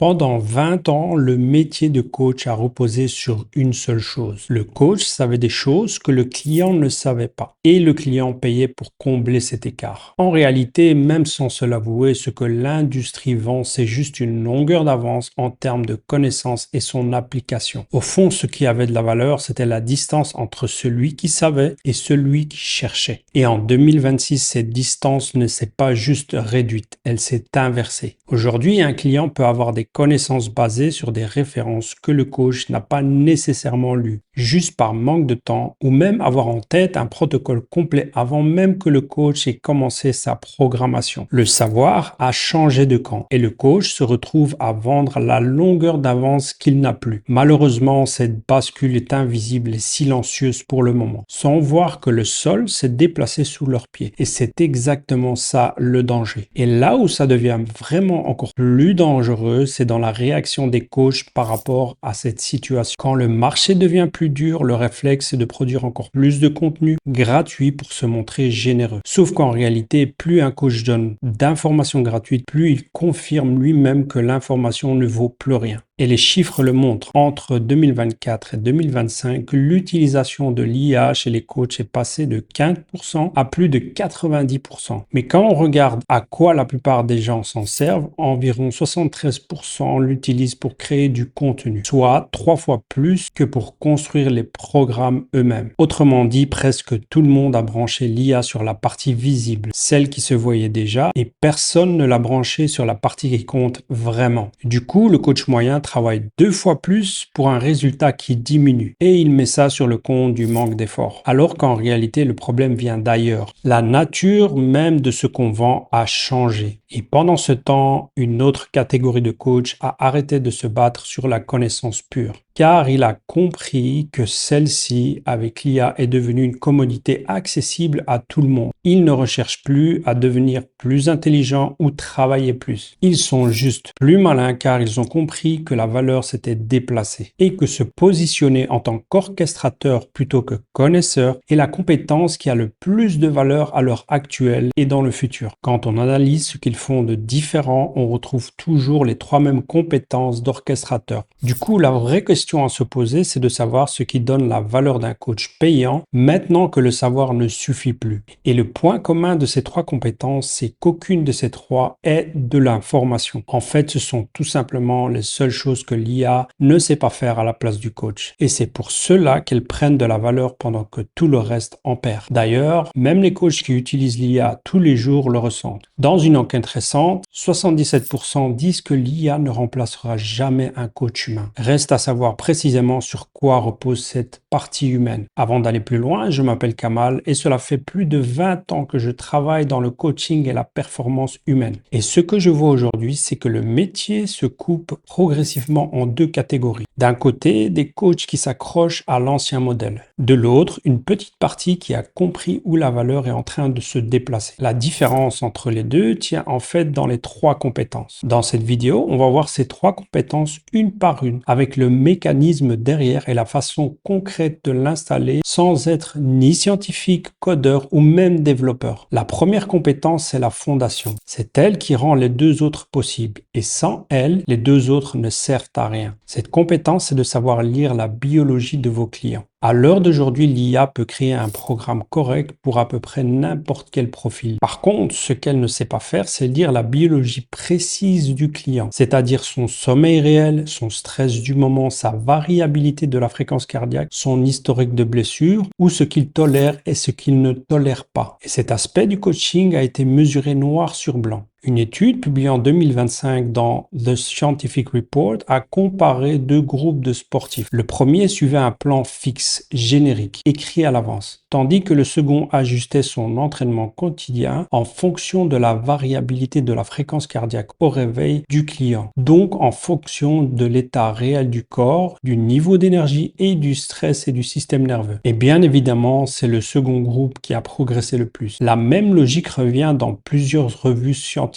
Pendant 20 ans, le métier de coach a reposé sur une seule chose. Le coach savait des choses que le client ne savait pas et le client payait pour combler cet écart. En réalité, même sans se l'avouer, ce que l'industrie vend, c'est juste une longueur d'avance en termes de connaissances et son application. Au fond, ce qui avait de la valeur, c'était la distance entre celui qui savait et celui qui cherchait. Et en 2026, cette distance ne s'est pas juste réduite, elle s'est inversée. Aujourd'hui, un client peut avoir des connaissances basées sur des références que le coach n'a pas nécessairement lues, juste par manque de temps, ou même avoir en tête un protocole complet avant même que le coach ait commencé sa programmation. Le savoir a changé de camp et le coach se retrouve à vendre la longueur d'avance qu'il n'a plus. Malheureusement, cette bascule est invisible et silencieuse pour le moment, sans voir que le sol s'est déplacé sous leurs pieds. Et c'est exactement ça le danger. Et là où ça devient vraiment encore plus dangereux, c'est dans la réaction des coachs par rapport à cette situation. Quand le marché devient plus dur, le réflexe est de produire encore plus de contenu gratuit pour se montrer généreux. Sauf qu'en réalité, plus un coach donne d'informations gratuites, plus il confirme lui-même que l'information ne vaut plus rien. Et les chiffres le montrent. Entre 2024 et 2025, l'utilisation de l'IA chez les coachs est passée de 15% à plus de 90%. Mais quand on regarde à quoi la plupart des gens s'en servent, environ 73% l'utilisent pour créer du contenu, soit 3 fois plus que pour construire les programmes eux-mêmes. Autrement dit, presque tout le monde a branché l'IA sur la partie visible, celle qui se voyait déjà, et personne ne l'a branché sur la partie qui compte vraiment. Du coup, le coach moyen travaille 2 fois plus pour un résultat qui diminue et il met ça sur le compte du manque d'effort. Alors qu'en réalité, le problème vient d'ailleurs. La nature même de ce qu'on vend a changé. Et pendant ce temps, une autre catégorie de coachs a arrêté de se battre sur la connaissance pure, car il a compris que celle-ci, avec l'IA, est devenue une commodité accessible à tout le monde. Ils ne recherchent plus à devenir plus intelligents ou travailler plus. Ils sont juste plus malins car ils ont compris que la valeur s'était déplacée et que se positionner en tant qu'orchestrateur plutôt que connaisseur est la compétence qui a le plus de valeur à l'heure actuelle et dans le futur. Quand on analyse ce qu'ils font de différent, on retrouve toujours les 3 mêmes compétences d'orchestrateur. Du coup, la vraie question à se poser, c'est de savoir ce qui donne la valeur d'un coach payant maintenant que le savoir ne suffit plus. Et le point commun de ces 3 compétences, c'est qu'aucune de ces 3 est de l'information. En fait, ce sont tout simplement les seules choses que l'IA ne sait pas faire à la place du coach. Et c'est pour cela qu'elles prennent de la valeur pendant que tout le reste en perd. D'ailleurs, même les coachs qui utilisent l'IA tous les jours le ressentent. Dans une enquête récente, 77% disent que l'IA ne remplacera jamais un coach humain. Reste à savoir précisément sur quoi repose cette partie humaine. Avant d'aller plus loin, je m'appelle Kamal et cela fait plus de 20 ans que je travaille dans le coaching et la performance humaine. Et ce que je vois aujourd'hui, c'est que le métier se coupe progressivement en 2 catégories. D'un côté, des coachs qui s'accrochent à l'ancien modèle. De l'autre, une petite partie qui a compris où la valeur est en train de se déplacer. La différence entre les deux tient en fait dans les 3 compétences. Dans cette vidéo, on va voir ces 3 compétences une par une, avec le mécanisme derrière et la façon concrète de l'installer sans être ni scientifique, codeur ou même développeur. La première compétence, c'est la fondation. C'est elle qui rend les 2 autres possibles. Et sans elle, les 2 autres ne servent à rien. Cette compétence, c'est de savoir lire la biologie de vos clients. À l'heure d'aujourd'hui, l'IA peut créer un programme correct pour à peu près n'importe quel profil. Par contre, ce qu'elle ne sait pas faire, c'est lire la biologie précise du client, c'est-à-dire son sommeil réel, son stress du moment, sa variabilité de la fréquence cardiaque, son historique de blessures, ou ce qu'il tolère et ce qu'il ne tolère pas. Et cet aspect du coaching a été mesuré noir sur blanc. Une étude publiée en 2025 dans The Scientific Report a comparé 2 groupes de sportifs. Le premier suivait un plan fixe, générique, écrit à l'avance, tandis que le second ajustait son entraînement quotidien en fonction de la variabilité de la fréquence cardiaque au réveil du client, donc en fonction de l'état réel du corps, du niveau d'énergie et du stress et du système nerveux. Et bien évidemment, c'est le second groupe qui a progressé le plus. La même logique revient dans plusieurs revues scientifiques.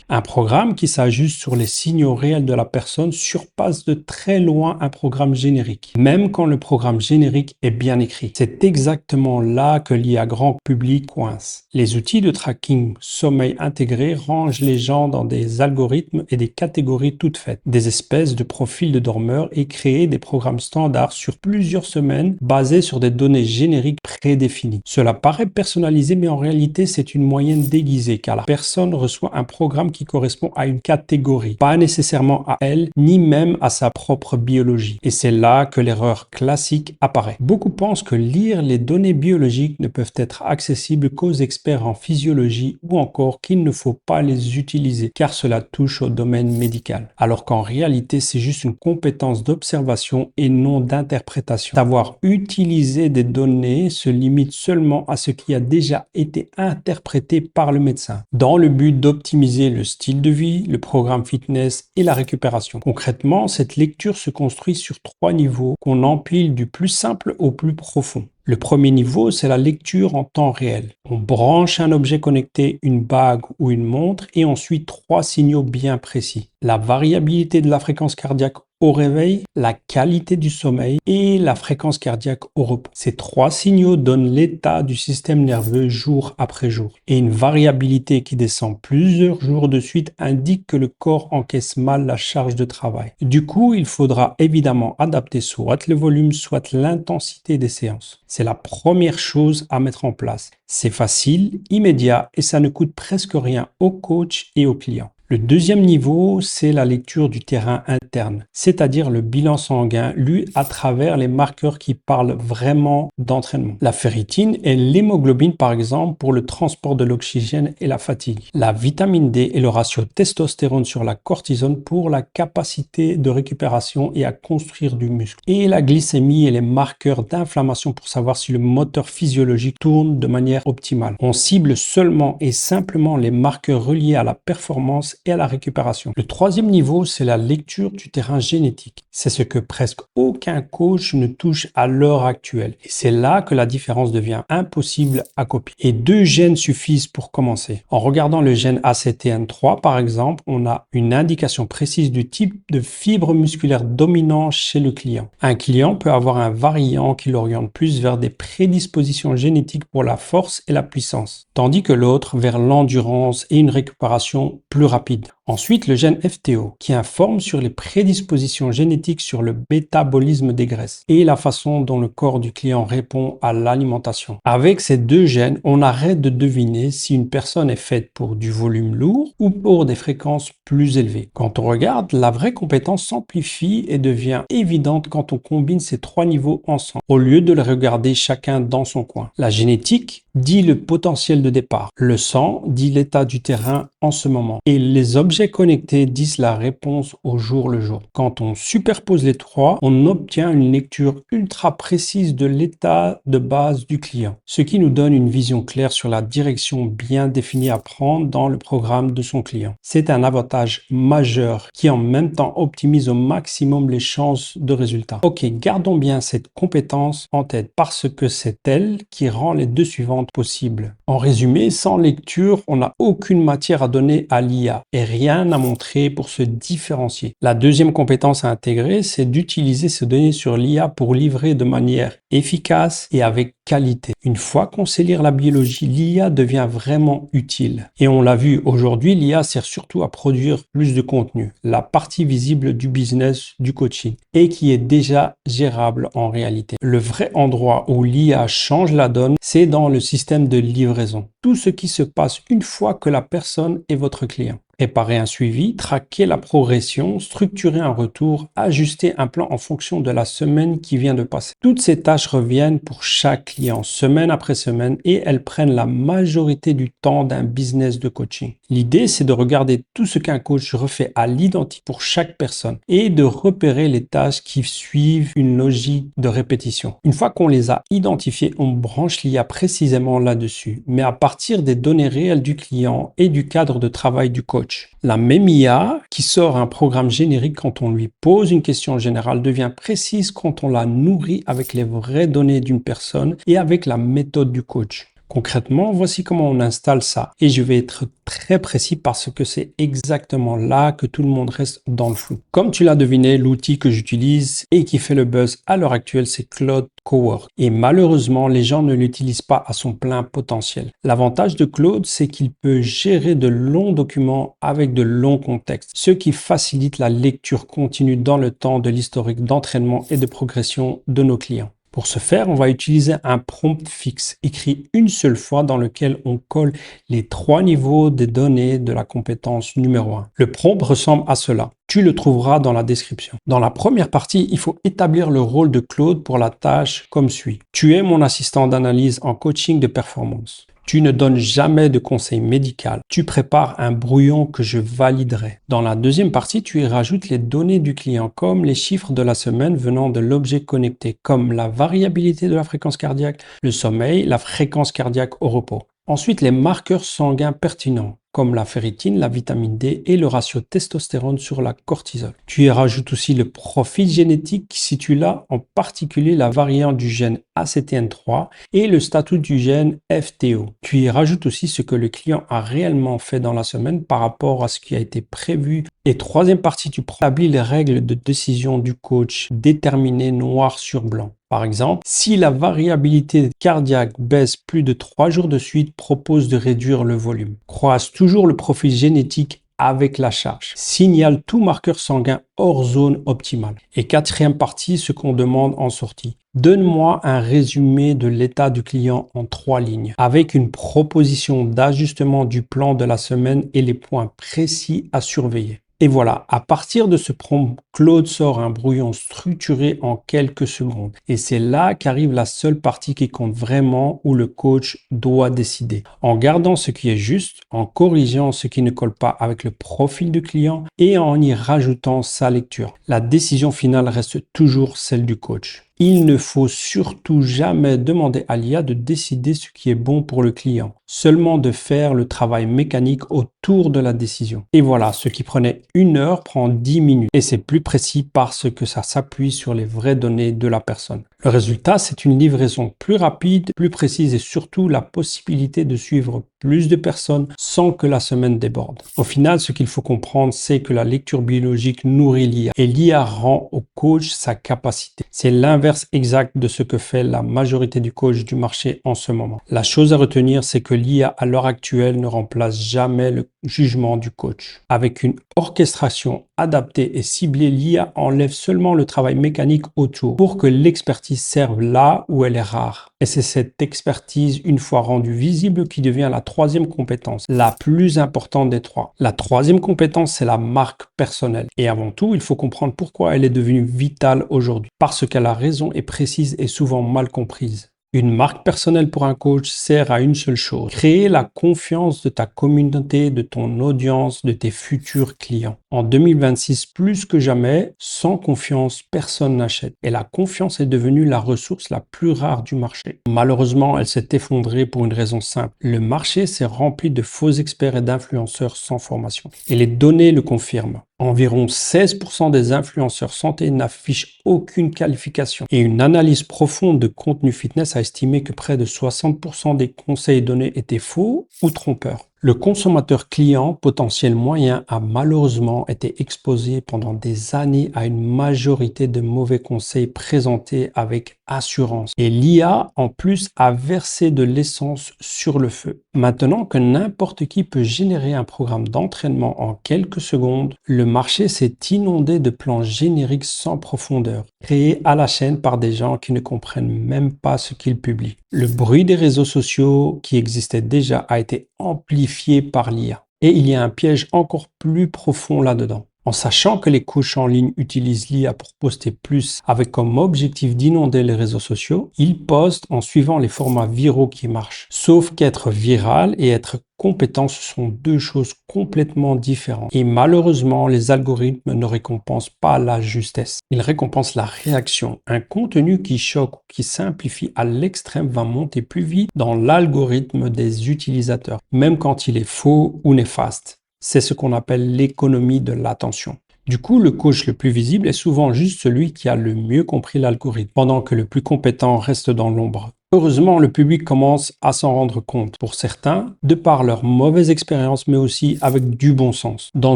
Un programme qui s'ajuste sur les signaux réels de la personne surpasse de très loin un programme générique, même quand le programme générique générique et bien écrit. C'est exactement là que l'IA grand public coince. Les outils de tracking sommeil intégrés rangent les gens dans des algorithmes et des catégories toutes faites, des espèces de profils de dormeurs et créent des programmes standards sur plusieurs semaines basés sur des données génériques prédéfinies. Cela paraît personnalisé, mais en réalité, c'est une moyenne déguisée car la personne reçoit un programme qui correspond à une catégorie, pas nécessairement à elle, ni même à sa propre biologie. Et c'est là que l'erreur classique apparaît. Beaucoup pensent que lire les données biologiques ne peuvent être accessibles qu'aux experts en physiologie ou encore qu'il ne faut pas les utiliser car cela touche au domaine médical. Alors qu'en réalité, c'est juste une compétence d'observation et non d'interprétation. Savoir utiliser des données se limite seulement à ce qui a déjà été interprété par le médecin, dans le but d'optimiser le style de vie, le programme fitness et la récupération. Concrètement, cette lecture se construit sur 3 niveaux qu'on empile du plus simple au plus profond. Le premier niveau, c'est la lecture en temps réel. On branche un objet connecté, une bague ou une montre, et on suit 3 signaux bien précis. La variabilité de la fréquence cardiaque au réveil, la qualité du sommeil et la fréquence cardiaque au repos. Ces 3 signaux donnent l'état du système nerveux jour après jour. Et une variabilité qui descend plusieurs jours de suite indique que le corps encaisse mal la charge de travail. Du coup, il faudra évidemment adapter soit le volume, soit l'intensité des séances. C'est la première chose à mettre en place. C'est facile, immédiat et ça ne coûte presque rien au coach et au client. Le deuxième niveau, c'est la lecture du terrain interne, c'est-à-dire le bilan sanguin lu à travers les marqueurs qui parlent vraiment d'entraînement. La ferritine et l'hémoglobine, par exemple, pour le transport de l'oxygène et la fatigue. La vitamine D et le ratio testostérone sur la cortisone pour la capacité de récupération et à construire du muscle. Et la glycémie et les marqueurs d'inflammation pour savoir si le moteur physiologique tourne de manière optimale. On cible seulement et simplement les marqueurs reliés à la performance et à la récupération. Le troisième niveau, c'est la lecture du terrain génétique. C'est ce que presque aucun coach ne touche à l'heure actuelle. Et c'est là que la différence devient impossible à copier. Et 2 gènes suffisent pour commencer. En regardant le gène ACTN3, par exemple, on a une indication précise du type de fibre musculaire dominant chez le client. Un client peut avoir un variant qui l'oriente plus vers des prédispositions génétiques pour la force et la puissance, tandis que l'autre vers l'endurance et une récupération plus rapide. Ensuite, le gène FTO qui informe sur les prédispositions génétiques sur le métabolisme des graisses et la façon dont le corps du client répond à l'alimentation. Avec ces 2 gènes, on arrête de deviner si une personne est faite pour du volume lourd ou pour des fréquences plus élevées. Quand on regarde, la vraie compétence s'amplifie et devient évidente quand on combine ces 3 niveaux ensemble, au lieu de les regarder chacun dans son coin. La génétique dit le potentiel de départ. Le sang dit l'état du terrain en ce moment. Et les objets connectés disent la réponse au jour le jour. Quand on superpose les 3, on obtient une lecture ultra précise de l'état de base du client, ce qui nous donne une vision claire sur la direction bien définie à prendre dans le programme de son client. C'est un avantage majeur qui en même temps optimise au maximum les chances de résultats. Ok, gardons bien cette compétence en tête parce que c'est elle qui rend les 2 suivantes possibles. En résumé, sans lecture, on n'a aucune matière à donner à l'IA et rien à montrer pour se différencier. La deuxième compétence à intégrer, c'est d'utiliser ces données sur l'IA pour livrer de manière efficace et avec qualité. Une fois qu'on sait lire la biologie, l'IA devient vraiment utile. Et on l'a vu aujourd'hui, l'IA sert surtout à produire plus de contenu, la partie visible du business, du coaching, et qui est déjà gérable en réalité. Le vrai endroit où l'IA change la donne, c'est dans le système de livraison. Tout ce qui se passe une fois que la personne est votre client. Préparer un suivi, traquer la progression, structurer un retour, ajuster un plan en fonction de la semaine qui vient de passer. Toutes ces tâches reviennent pour chaque client, semaine après semaine, et elles prennent la majorité du temps d'un business de coaching. L'idée, c'est de regarder tout ce qu'un coach refait à l'identique pour chaque personne et de repérer les tâches qui suivent une logique de répétition. Une fois qu'on les a identifiées, on branche l'IA précisément là-dessus, mais à partir des données réelles du client et du cadre de travail du coach. La même IA qui sort un programme générique quand on lui pose une question générale devient précise quand on la nourrit avec les vraies données d'une personne et avec la méthode du coach. Concrètement, voici comment on installe ça. Et je vais être très précis parce que c'est exactement là que tout le monde reste dans le flou. Comme tu l'as deviné, l'outil que j'utilise et qui fait le buzz à l'heure actuelle, c'est Claude Cowork. Et malheureusement, les gens ne l'utilisent pas à son plein potentiel. L'avantage de Claude, c'est qu'il peut gérer de longs documents avec de longs contextes, ce qui facilite la lecture continue dans le temps de l'historique d'entraînement et de progression de nos clients. Pour ce faire, on va utiliser un prompt fixe écrit une seule fois dans lequel on colle les 3 niveaux des données de la compétence numéro 1. Le prompt ressemble à cela. Tu le trouveras dans la description. Dans la première partie, il faut établir le rôle de Claude pour la tâche comme suit. Tu es mon assistant d'analyse en coaching de performance. Tu ne donnes jamais de conseils médicaux. Tu prépares un brouillon que je validerai. Dans la deuxième partie, tu y rajoutes les données du client comme les chiffres de la semaine venant de l'objet connecté, comme la variabilité de la fréquence cardiaque, le sommeil, la fréquence cardiaque au repos. Ensuite, les marqueurs sanguins pertinents, comme la ferritine, la vitamine D et le ratio testostérone sur la cortisol. Tu y rajoutes aussi le profil génétique si tu l'as, en particulier la variante du gène ACTN3 et le statut du gène FTO. Tu y rajoutes aussi ce que le client a réellement fait dans la semaine par rapport à ce qui a été prévu. Et troisième partie, tu établis les règles de décision du coach déterminées noir sur blanc. Par exemple, si la variabilité cardiaque baisse plus de 3 jours de suite, propose de réduire le volume. Croise toujours le profil génétique avec la charge. Signale tout marqueur sanguin hors zone optimale. Et quatrième partie, ce qu'on demande en sortie. Donne-moi un résumé de l'état du client en 3 lignes, avec une proposition d'ajustement du plan de la semaine et les points précis à surveiller. Et voilà, à partir de ce prompt, Claude sort un brouillon structuré en quelques secondes. Et c'est là qu'arrive la seule partie qui compte vraiment où le coach doit décider. En gardant ce qui est juste, en corrigeant ce qui ne colle pas avec le profil du client et en y rajoutant sa lecture. La décision finale reste toujours celle du coach. Il ne faut surtout jamais demander à l'IA de décider ce qui est bon pour le client, seulement de faire le travail mécanique autour de la décision. Et voilà, ce qui prenait 1 heure prend 10 minutes. Et c'est plus précis parce que ça s'appuie sur les vraies données de la personne. Le résultat, c'est une livraison plus rapide, plus précise et surtout la possibilité de suivre plus de personnes sans que la semaine déborde. Au final, ce qu'il faut comprendre, c'est que la lecture biologique nourrit l'IA et l'IA rend au coach sa capacité. C'est l'inverse exact de ce que fait la majorité du coach du marché en ce moment. La chose à retenir, c'est que l'IA à l'heure actuelle ne remplace jamais le jugement du coach. Avec une orchestration adaptée et ciblée, l'IA enlève seulement le travail mécanique autour pour que l'expertise serve là où elle est rare. Et c'est cette expertise, une fois rendue visible, qui devient la troisième compétence, la plus importante des 3. La troisième compétence, c'est la marque personnelle. Et avant tout, il faut comprendre pourquoi elle est devenue vitale aujourd'hui. Parce qu'elle a raison et précise et souvent mal comprise. Une marque personnelle pour un coach sert à une seule chose, créer la confiance de ta communauté, de ton audience, de tes futurs clients. En 2026, plus que jamais, sans confiance, personne n'achète. Et la confiance est devenue la ressource la plus rare du marché. Malheureusement, elle s'est effondrée pour une raison simple. Le marché s'est rempli de faux experts et d'influenceurs sans formation. Et les données le confirment. Environ 16% des influenceurs santé n'affichent aucune qualification. Et une analyse profonde de contenu fitness a estimé que près de 60% des conseils donnés étaient faux ou trompeurs. Le consommateur client potentiel moyen a malheureusement été exposé pendant des années à une majorité de mauvais conseils présentés avec assurance. Et l'IA, en plus, a versé de l'essence sur le feu. Maintenant que n'importe qui peut générer un programme d'entraînement en quelques secondes, le marché s'est inondé de plans génériques sans profondeur, créés à la chaîne par des gens qui ne comprennent même pas ce qu'ils publient. Le bruit des réseaux sociaux qui existait déjà a été amplifié par l'IA. Et il y a un piège encore plus profond là-dedans. En sachant que les coachs en ligne utilisent l'IA pour poster plus avec comme objectif d'inonder les réseaux sociaux, ils postent en suivant les formats viraux qui marchent. Sauf qu'être viral et être compétent, ce sont 2 choses complètement différentes. Et malheureusement, les algorithmes ne récompensent pas la justesse. Ils récompensent la réaction. Un contenu qui choque ou qui simplifie à l'extrême va monter plus vite dans l'algorithme des utilisateurs, même quand il est faux ou néfaste. C'est ce qu'on appelle l'économie de l'attention. Du coup, le coach le plus visible est souvent juste celui qui a le mieux compris l'algorithme, pendant que le plus compétent reste dans l'ombre. Heureusement, le public commence à s'en rendre compte. Pour certains, de par leur mauvaise expérience, mais aussi avec du bon sens. Dans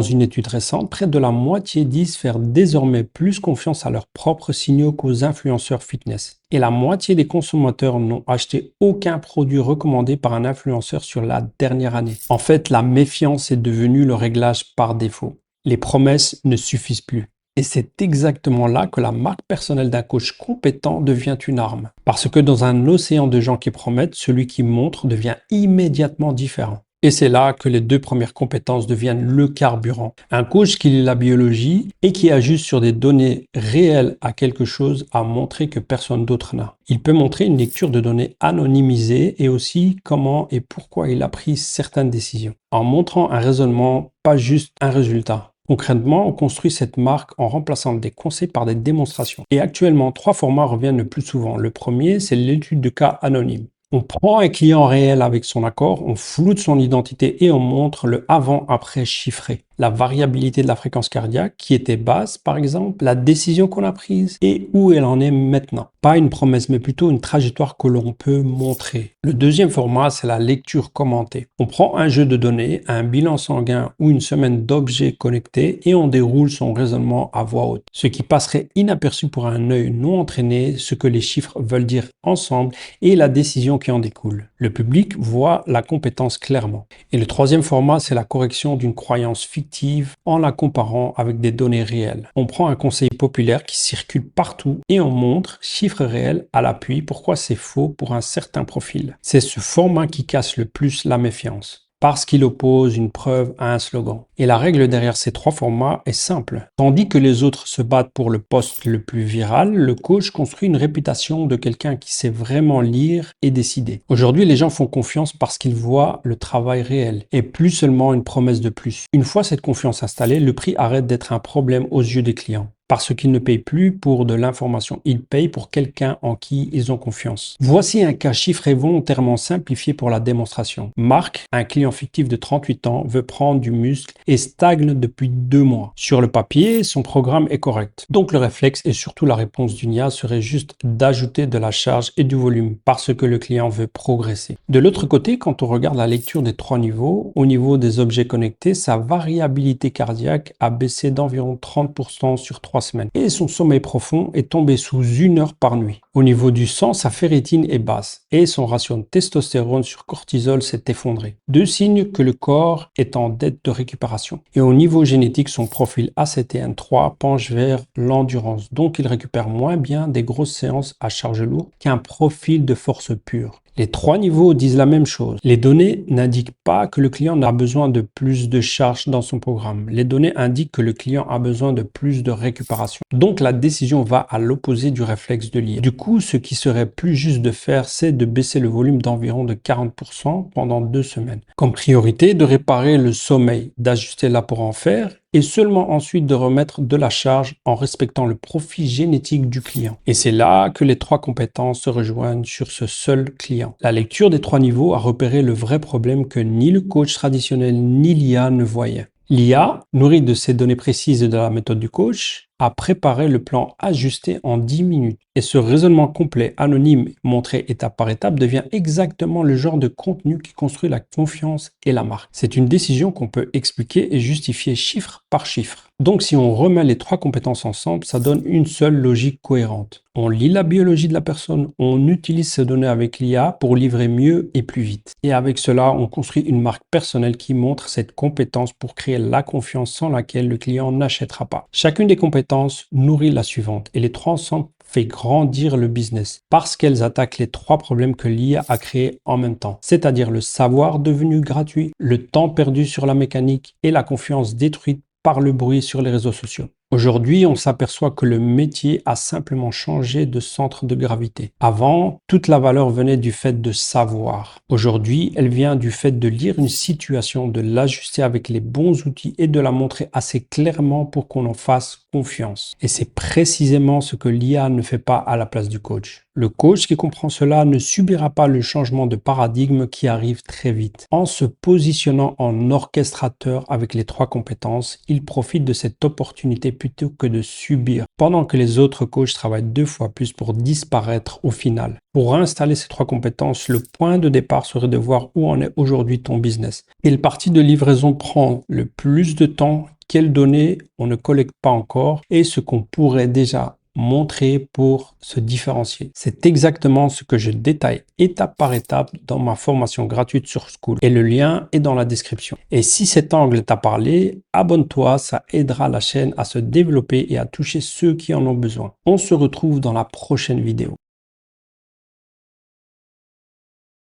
une étude récente, près de la moitié disent faire désormais plus confiance à leurs propres signaux qu'aux influenceurs fitness. Et la moitié des consommateurs n'ont acheté aucun produit recommandé par un influenceur sur la dernière année. En fait, la méfiance est devenue le réglage par défaut. Les promesses ne suffisent plus. Et c'est exactement là que la marque personnelle d'un coach compétent devient une arme. Parce que dans un océan de gens qui promettent, celui qui montre devient immédiatement différent. Et c'est là que les deux premières compétences deviennent le carburant. Un coach qui lit la biologie et qui ajuste sur des données réelles à quelque chose a montré que personne d'autre n'a. Il peut montrer une lecture de données anonymisées et aussi comment et pourquoi il a pris certaines décisions. En montrant un raisonnement, pas juste un résultat. Concrètement, on construit cette marque en remplaçant des conseils par des démonstrations. Et actuellement, 3 formats reviennent le plus souvent. Le premier, c'est l'étude de cas anonyme. On prend un client réel avec son accord, on floute son identité et on montre le avant-après chiffré. La variabilité de la fréquence cardiaque qui était basse, par exemple, la décision qu'on a prise et où elle en est maintenant. Pas une promesse, mais plutôt une trajectoire que l'on peut montrer. Le deuxième format, c'est la lecture commentée. On prend un jeu de données, un bilan sanguin ou une semaine d'objets connectés et on déroule son raisonnement à voix haute. Ce qui passerait inaperçu pour un œil non entraîné, ce que les chiffres veulent dire ensemble et la décision qui en découle. Le public voit la compétence clairement. Et le troisième format, c'est la correction d'une croyance fictive en la comparant avec des données réelles. On prend un conseil populaire qui circule partout et on montre, chiffres réels à l'appui, pourquoi c'est faux pour un certain profil. C'est ce format qui casse le plus la méfiance parce qu'il oppose une preuve à un slogan. Et la règle derrière ces 3 formats est simple. Tandis que les autres se battent pour le poste le plus viral, le coach construit une réputation de quelqu'un qui sait vraiment lire et décider. Aujourd'hui, les gens font confiance parce qu'ils voient le travail réel et plus seulement une promesse de plus. Une fois cette confiance installée, le prix arrête d'être un problème aux yeux des clients. Parce qu'ils ne payent plus pour de l'information, ils payent pour quelqu'un en qui ils ont confiance. Voici un cas chiffré volontairement simplifié pour la démonstration. Marc, un client fictif de 38 ans, veut prendre du muscle et stagne depuis 2 mois. Sur le papier, son programme est correct. Donc le réflexe et surtout la réponse d'une IA serait juste d'ajouter de la charge et du volume parce que le client veut progresser. De l'autre côté, quand on regarde la lecture des 3 niveaux, au niveau des objets connectés, sa variabilité cardiaque a baissé d'environ 30% sur 3 semaines et son sommeil profond est tombé sous 1 heure par nuit. Au niveau du sang, sa ferritine est basse et son ratio de testostérone sur cortisol s'est effondré. 2 signes que le corps est en dette de récupération. Et au niveau génétique, son profil ACTN3 penche vers l'endurance, donc il récupère moins bien des grosses séances à charge lourde qu'un profil de force pure. Les 3 niveaux disent la même chose. Les données n'indiquent pas que le client a besoin de plus de charge dans son programme. Les données indiquent que le client a besoin de plus de récupération. Donc la décision va à l'opposé du réflexe de l'IA. Du coup, ce qui serait plus juste de faire, c'est de baisser le volume d'environ de 40% pendant 2 semaines. Comme priorité, de réparer le sommeil, d'ajuster l'apport en fer et seulement ensuite de remettre de la charge en respectant le profil génétique du client. Et c'est là que les 3 compétences se rejoignent sur ce seul client. La lecture des 3 niveaux a repéré le vrai problème que ni le coach traditionnel ni l'IA ne voyaient. L'IA, nourrie de ces données précises et de la méthode du coach, a préparé le plan ajusté en 10 minutes. Et ce raisonnement complet, anonyme, montré étape par étape, devient exactement le genre de contenu qui construit la confiance et la marque. C'est une décision qu'on peut expliquer et justifier chiffre par chiffre. Donc si on remet les 3 compétences ensemble, ça donne une seule logique cohérente. On lit la biologie de la personne, on utilise ces données avec l'IA pour livrer mieux et plus vite. Et avec cela, on construit une marque personnelle qui montre cette compétence pour créer la confiance sans laquelle le client n'achètera pas. Chacune des compétences nourrit la suivante et les 3 ensemble fait grandir le business parce qu'elles attaquent les 3 problèmes que l'IA a créés en même temps, c'est-à-dire le savoir devenu gratuit, le temps perdu sur la mécanique et la confiance détruite par le bruit sur les réseaux sociaux. Aujourd'hui, on s'aperçoit que le métier a simplement changé de centre de gravité. Avant, toute la valeur venait du fait de savoir. Aujourd'hui, elle vient du fait de lire une situation, de l'ajuster avec les bons outils et de la montrer assez clairement pour qu'on en fasse confiance. Et c'est précisément ce que l'IA ne fait pas à la place du coach. Le coach qui comprend cela ne subira pas le changement de paradigme qui arrive très vite. En se positionnant en orchestrateur avec les 3 compétences, il profite de cette opportunité plutôt que de subir, pendant que les autres coachs travaillent 2 fois plus pour disparaître au final. Pour installer ces 3 compétences, le point de départ serait de voir où en est aujourd'hui ton business. Quelle partie de livraison prend le plus de temps, quelles données on ne collecte pas encore et ce qu'on pourrait déjà montrer pour se différencier. C'est exactement ce que je détaille étape par étape dans ma formation gratuite sur Skool et le lien est dans la description. Et si cet angle t'a parlé, abonne-toi, ça aidera la chaîne à se développer et à toucher ceux qui en ont besoin. On se retrouve dans la prochaine vidéo.